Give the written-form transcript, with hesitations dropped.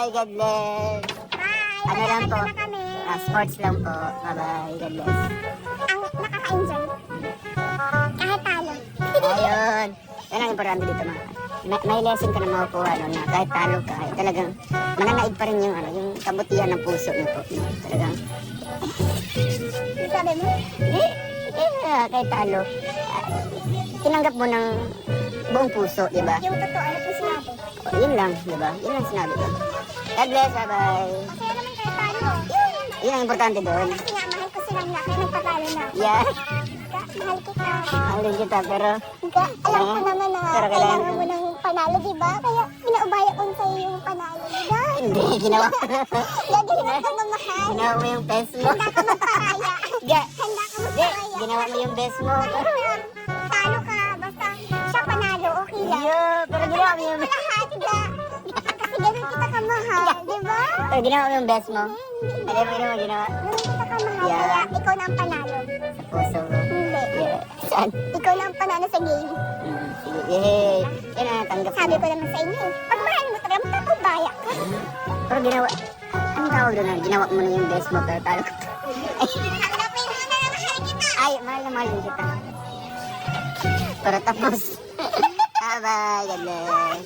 Bye-bye. God bless. Bye! Ano lang po? Magkakanta na kami. Sports lang po. Bye-bye. God bless. Ang nakaka-enjoy. Kahit talo. Ayun. Yan ang importante dito mga. May lesson ka na makukuha no, na kahit talo ka, talagang mananaig pa rin yung, yung kabutihan ng puso mo po. No? Talagang, Sabi mo? kahit talo, tinanggap mo ng buong puso, di ba? Yung totoo, ano po sinabi? Yun lang, di ba? Yun lang sinabi ko. God bless, bye-bye. Masaya naman kahit talo. Yun ang importante doon. Kasi nga, mahal ko silang na, kaya nagpatalo na ako. Yeah. Mahal kita. Mahalin kita, pero Alam ko naman na Pero kailangan mo ng panalo, di ba? Kaya pinaubaya ko sa'yo yung panalo, di ba? hindi, ginawa. Lagi mo ka mamahal. Ginawa mo yung best mo. Handa ka magparaya. Ga, Handa ka hindi, magparaya. ginawa mo yung best mo. Talo ka, basta siya panalo, okay lang. Yeah, pero ginawa mo yung Lahat, ga. Kasi ganun kita kamahal, di ba? pero ginawa mo yung best mo. Alam mo ginawa. Ganun kita kamahal, Yeah. kaya ikaw na ang panalo. Sa puso mo. Hindi. Yeah. Saan? Ikaw na ang panalo sa game. Sige, yay. Yan na, tanggap Sabi ko naman sa inyo, pag mahal mo talaga, magpapabaya ka. Pero ginawa, anong tawag doon na? Ginawa mo na yung best mo, pero talo ka. Tanggapin mo na lang mahal kita. Ay, mahal na mahal din kita. Pero tapos. Bye-bye, God bless.